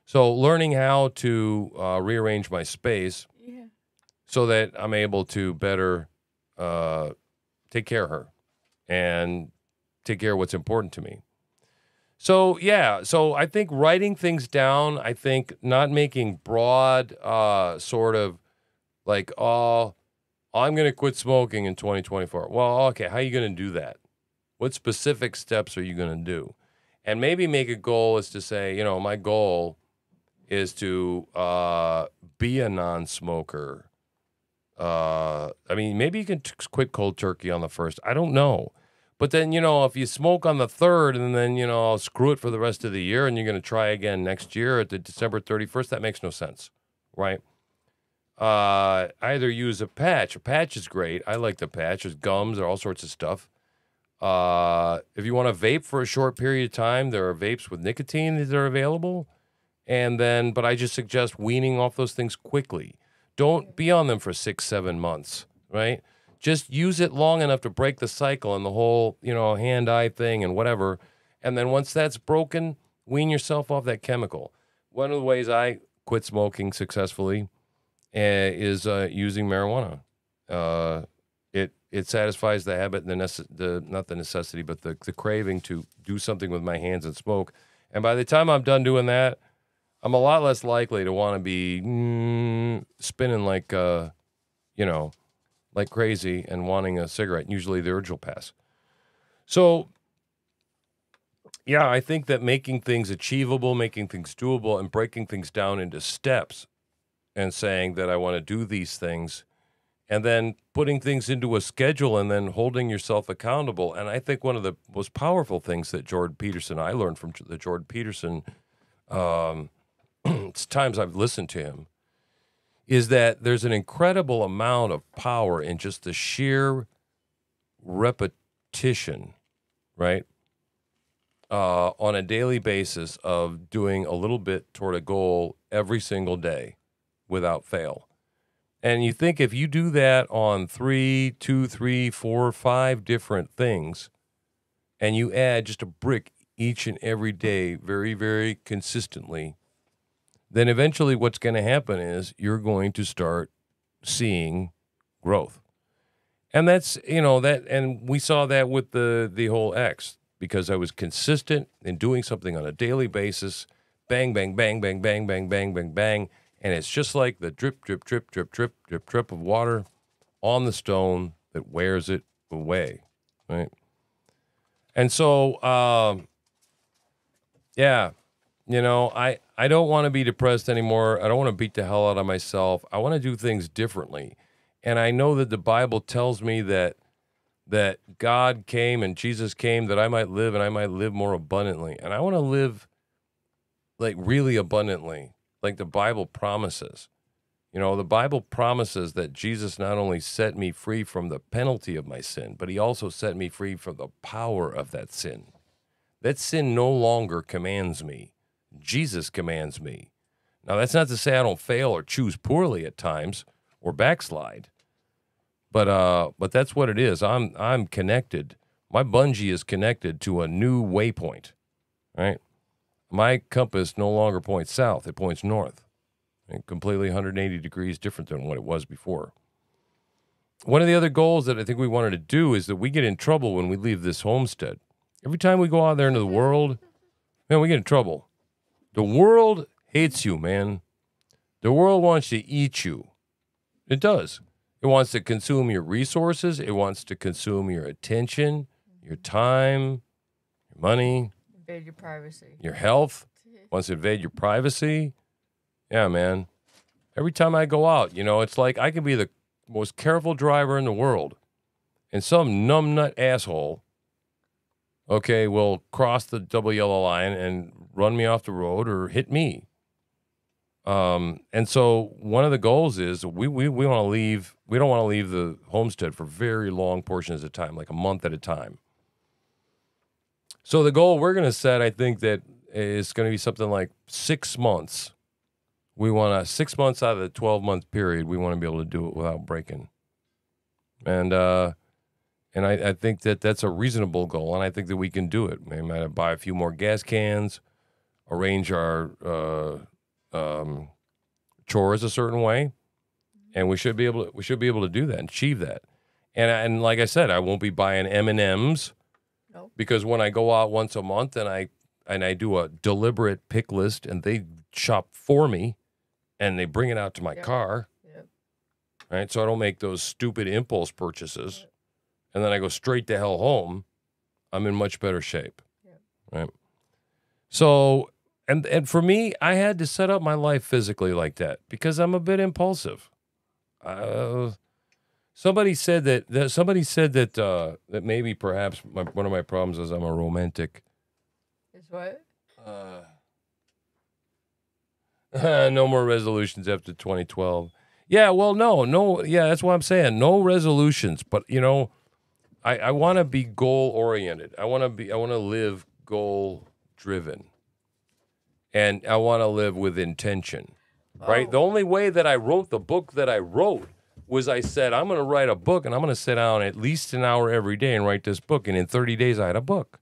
So learning how to rearrange my space so that I'm able to better take care of her and take care of what's important to me. So, yeah, I think writing things down, I think not making broad sort of like, I'm going to quit smoking in 2024. Well, okay, how are you going to do that? What specific steps are you going to do? And maybe make a goal is to say, my goal is to be a non-smoker. Maybe you can quit cold turkey on the 1st. I don't know. But then, if you smoke on the 3rd and then, screw it for the rest of the year and you're going to try again next year at the December 31st, that makes no sense, right? Either use a patch. A patch is great. I like the patch. There's gums or all sorts of stuff. If you want to vape for a short period of time, there are vapes with nicotine that are available. But I just suggest weaning off those things quickly. Don't be on them for 6-7 months, right? Just use it long enough to break the cycle and the whole, hand-eye thing and whatever. And then once that's broken, wean yourself off that chemical. One of the ways I quit smoking successfully is using marijuana. It satisfies the habit, and not the necessity, but the craving to do something with my hands and smoke. And by the time I'm done doing that, I'm a lot less likely to want to be spinning like like crazy and wanting a cigarette. Usually the urge will pass. So, yeah, I think that making things achievable, making things doable, and breaking things down into steps and saying that I want to do these things and then putting things into a schedule and then holding yourself accountable. And I think one of the most powerful things that I learned from the Jordan Peterson, it's times I've listened to him, is that there's an incredible amount of power in just the sheer repetition, right? On a daily basis of doing a little bit toward a goal every single day without fail. And you think if you do that on 3, 2, 3, 4, 5 different things, and you add just a brick each and every day very, very consistently, then eventually what's going to happen is you're going to start seeing growth. And that's, and we saw that with the whole X, because I was consistent in doing something on a daily basis, bang, bang, bang, bang, bang, bang, bang, bang, bang. And it's just like the drip, drip, drip, drip, drip, drip, drip of water on the stone that wears it away, right? And so, yeah, I don't want to be depressed anymore. I don't want to beat the hell out of myself. I want to do things differently. And I know that the Bible tells me that God came and Jesus came that I might live and I might live more abundantly. And I want to live like really abundantly, like the Bible promises. The Bible promises that Jesus not only set me free from the penalty of my sin, but he also set me free from the power of that sin. That sin no longer commands me. Jesus commands me. Now, that's not to say I don't fail or choose poorly at times or backslide, but that's what it is. I'm connected. My bungee is connected to a new waypoint, right? My compass no longer points south; it points north, and completely 180 degrees different than what it was before. One of the other goals that I think we wanted to do is that we get in trouble when we leave this homestead. Every time we go out there into the world, man, we get in trouble. The world hates you, man. The world wants to eat you. It does. It wants to consume your resources. It wants to consume your attention, your time, your money. Invade your privacy. Your health. It wants to invade your privacy. Yeah, man. Every time I go out, it's like I can be the most careful driver in the world, and some numbnut asshole, will cross the double yellow line and run me off the road or hit me. And so one of the goals is we want to leave. We don't want to leave the homestead for very long portions of time, like a month at a time. So the goal we're going to set, I think, that is going to be something like 6 months. We want to 6 months out of the 12-month period. We want to be able to do it without breaking. And I think that that's a reasonable goal, and I think that we can do it. We might buy a few more gas cans, arrange our chores a certain way, and we should be able to do that and achieve that. And like I said, I won't be buying M&Ms, nope. Because when I go out once a month and I do a deliberate pick list, and they shop for me, and they bring it out to my car, right? So I don't make those stupid impulse purchases. Yep. And then I go straight to hell home, I'm in much better shape, right? So, and for me, I had to set up my life physically like that because I'm a bit impulsive. Somebody said that maybe perhaps one of my problems is I'm a romantic. Is what? No more resolutions after 2012. Yeah, well, no. Yeah, that's what I'm saying. No resolutions, but I want to be goal-oriented. I want to live goal-driven. And I want to live with intention, right? The only way that I wrote the book that I wrote was I said, I'm going to write a book, and I'm going to sit down at least an hour every day and write this book. And in 30 days, I had a book.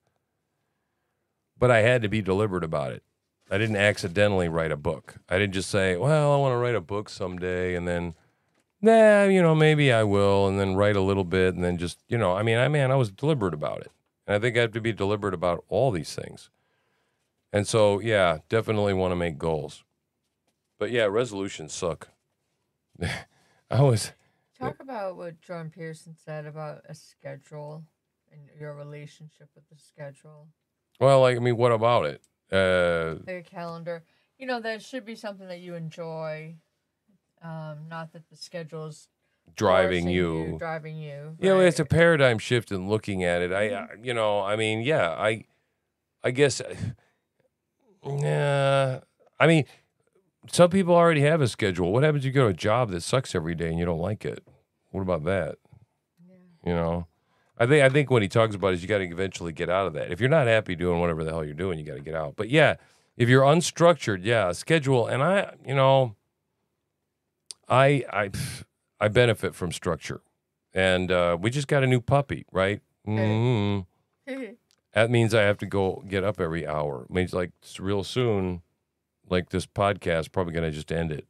But I had to be deliberate about it. I didn't accidentally write a book. I didn't just say, well, I want to write a book someday, and then, maybe I will, and then write a little bit, and then just, I was deliberate about it. And I think I have to be deliberate about all these things. And so, yeah, definitely want to make goals. But yeah, resolutions suck. Talk about what Jordan Peterson said about a schedule and your relationship with the schedule. Well, what about it? Like a calendar. That should be something that you enjoy. Not that the schedule's driving forcing you. Driving you. Yeah, right? it's a paradigm shift in looking at it. I guess, yeah. Some people already have a schedule. What happens if you go to a job that sucks every day and you don't like it? What about that? Yeah. I think what he talks about is you got to eventually get out of that. If you're not happy doing whatever the hell you're doing, you got to get out. But yeah, if you're unstructured, a schedule. And I benefit from structure. And we just got a new puppy, right? Mm-hmm. That means I have to go get up every hour. It means like real soon, like this podcast, probably gonna just end it.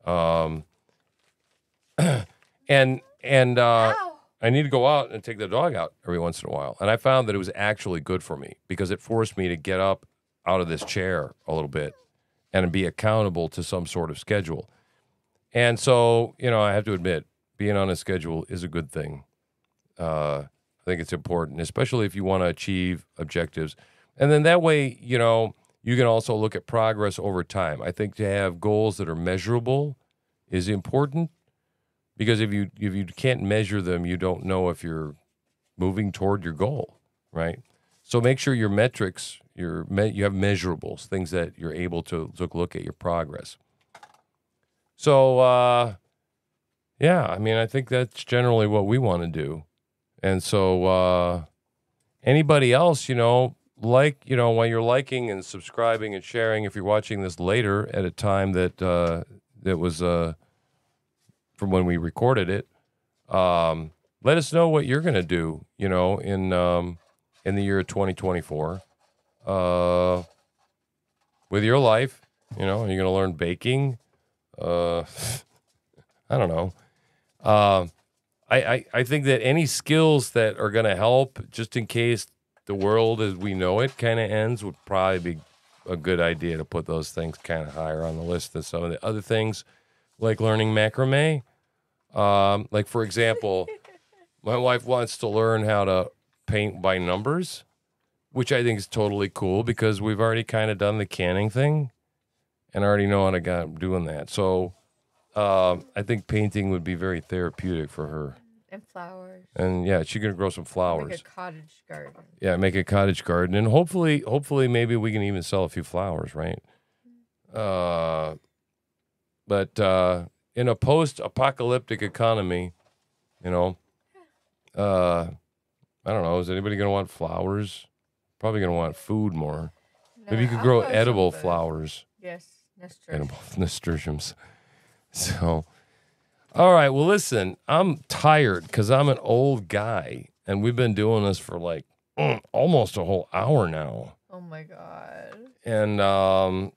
And I need to go out and take the dog out every once in a while. And I found that it was actually good for me because it forced me to get up out of this chair a little bit and be accountable to some sort of schedule. And so, I have to admit, being on a schedule is a good thing. I think it's important, especially if you want to achieve objectives. And then that way, you can also look at progress over time. I think to have goals that are measurable is important because if you can't measure them, you don't know if you're moving toward your goal, right? So make sure your metrics, you have measurables, things that you're able to look at your progress. So, I think that's generally what we want to do. And so, anybody else, while you're liking and subscribing and sharing, if you're watching this later at a time that was from when we recorded it, let us know what you're going to do, in the year of 2024, with your life. Are you going to learn baking? I don't know. I think that any skills that are going to help, just in case the world as we know it kind of ends, would probably be a good idea to put those things kind of higher on the list than some of the other things, like learning macrame. Like, for example, my wife wants to learn how to paint by numbers, which I think is totally cool because we've already kind of done the canning thing and I already know how to go doing that. So I think painting would be very therapeutic for her. And flowers. And yeah, she's gonna grow some flowers. Make a cottage garden. Yeah, make a cottage garden, and hopefully, maybe we can even sell a few flowers, right? But in a post-apocalyptic economy, I don't know. Is anybody gonna want flowers? Probably gonna want food more. No, Maybe you could I'll grow grow edible some food. flowers. Yes, Edible nasturtiums. So, all right. Well, listen, I'm tired because I'm an old guy, and we've been doing this for like almost a whole hour now. Oh my god. And I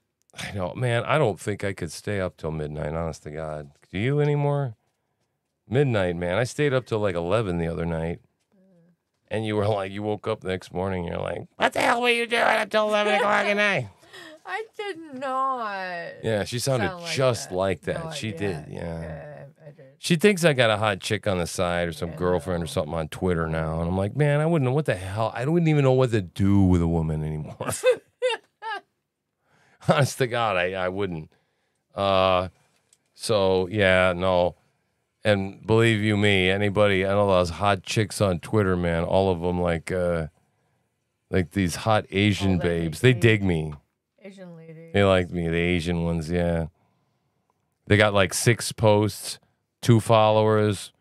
know, man, I don't think I could stay up till midnight. Honest to God, do you anymore? Midnight, man. I stayed up till like 11 the other night, and you woke up the next morning. And you're like, what the hell were you doing until 11 o'clock at night? I did not. Yeah, she sounded just like that. No, She did, yeah. I did. She thinks I got a hot chick on the side or some girlfriend or something on Twitter now. And I'm like, man, I wouldn't know what the hell. I wouldn't even know what to do with a woman anymore. Honest to God, I wouldn't. So, yeah, no. And believe you me, anybody, I know those hot chicks on Twitter, man, all of them like these hot Asian babes. They dig me. Asian lady. They like me, the Asian ones, yeah. They got like 6 posts, 2 followers,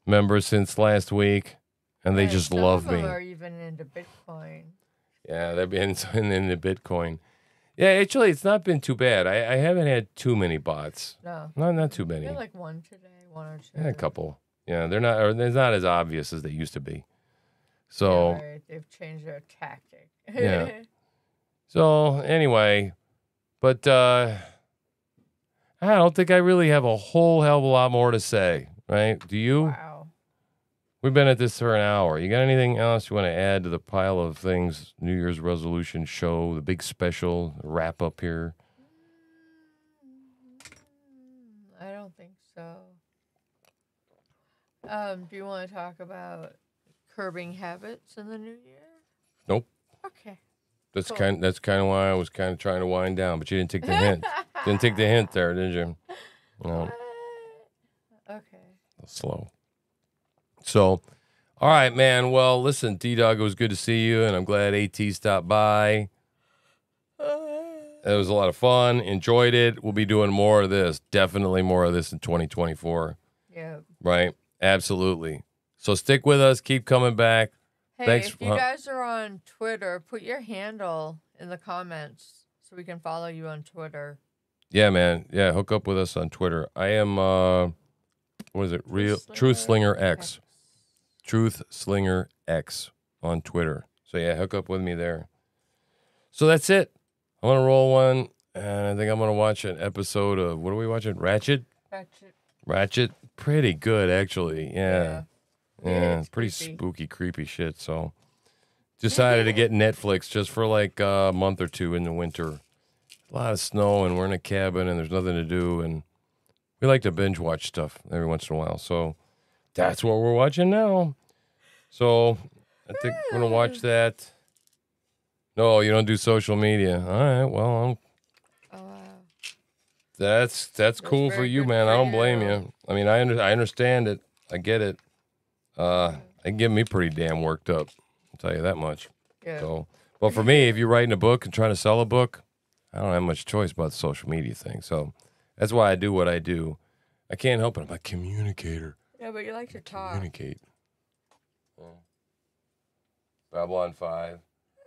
members since last week, and they just love me. Some of them are even into Bitcoin. Yeah, they've been into Bitcoin. Yeah, actually, it's not been too bad. I haven't had too many bots. No. Not too many. I had like one today, 1 or 2. Yeah, a couple. Yeah, they're not as obvious as they used to be. So yeah, right. They've changed their tactic. Yeah. So anyway, But I don't think I really have a whole hell of a lot more to say, right? Do you? Wow. We've been at this for an hour. You got anything else you want to add to the pile of things? New Year's resolution show, the big special wrap up here. I don't think so. Do you want to talk about curbing habits in the new year? Nope. Okay. That's Cool. kind of why I was kind of trying to wind down, but you didn't take the hint. Didn't take the hint there, did you? No. Okay. Slow. So, all right, man. Well, listen, D-Dog, it was good to see you, and I'm glad AT stopped by. It was a lot of fun. Enjoyed it. We'll be doing more of this. Definitely more of this in 2024. Yeah. Right? Absolutely. So stick with us. Keep coming back. Hey, Thanks. if you guys are on Twitter, put your handle in the comments so we can follow you on Twitter. Yeah, man. Yeah, hook up with us on Twitter. I am, what is it? TruthSlinger X. TruthSlinger X on Twitter. So, yeah, hook up with me there. So that's it. I'm going to roll one, and I think I'm going to watch an episode of, what are we watching? Ratchet? Ratchet. Pretty good, actually. Yeah. Yeah, It's pretty creepy. spooky, creepy shit. So, decided to get Netflix just for like a month or two in the winter. A lot of snow, and we're in a cabin, and there's nothing to do, and we like to binge watch stuff every once in a while. So that's what we're watching now. So I think we're gonna watch that. No, you don't do social media. All right, well, Oh, wow. that's cool for very you, good man. for I don't blame you. you. I mean, I understand it. I get it. It can get me pretty damn worked up. I'll tell you that much. Yeah. So, but for me, if you're writing a book and trying to sell a book, I don't have much choice about the social media thing. So that's why I do what I do. I can't help it. I'm a communicator. Yeah, but you like to talk. Communicate. Yeah. Babylon 5.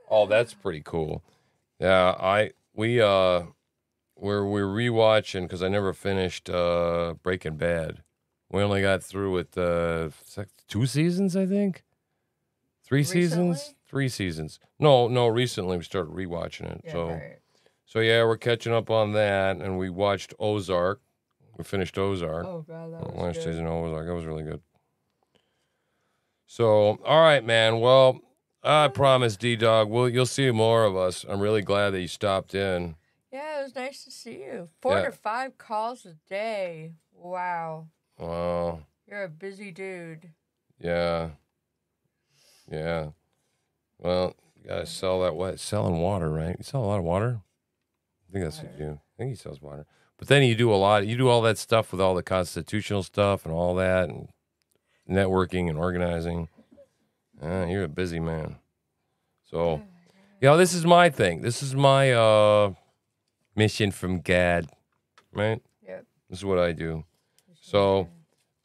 Oh, that's pretty cool. Yeah, we're rewatching because I never finished Breaking Bad. We only got through with 2 seasons, I think. 3 seasons? Recently? 3 seasons. No, recently we started rewatching it. Yeah, so right. So yeah, we're catching up on that, and we watched Ozark. We finished Ozark. Oh, God, that was Last good. season of Ozark. That was really good. So, all right, man. Well, I promise, D-Dog, you'll see more of us. I'm really glad that you stopped in. Yeah, it was nice to see you. 4 to 5 calls a day. Wow. Wow. You're a busy dude. Yeah. Yeah. Well, you gotta sell that selling water, right? You sell a lot of water? I think that's what you do. I think he sells water. But then you do all that stuff with all the constitutional stuff and all that, and networking and organizing. You're a busy man. So, this is my thing. This is my mission from God, right? Yep. This is what I do. So,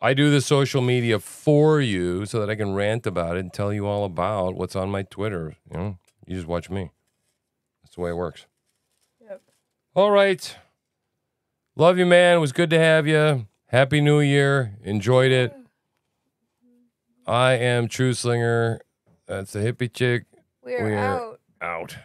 I do the social media for you so that I can rant about it and tell you all about what's on my Twitter. You just watch me. That's the way it works. Yep. All right. Love you, man. It was good to have you. Happy New Year. Enjoyed it. I am TruthSlinger. That's the hippie chick. We're out. Out.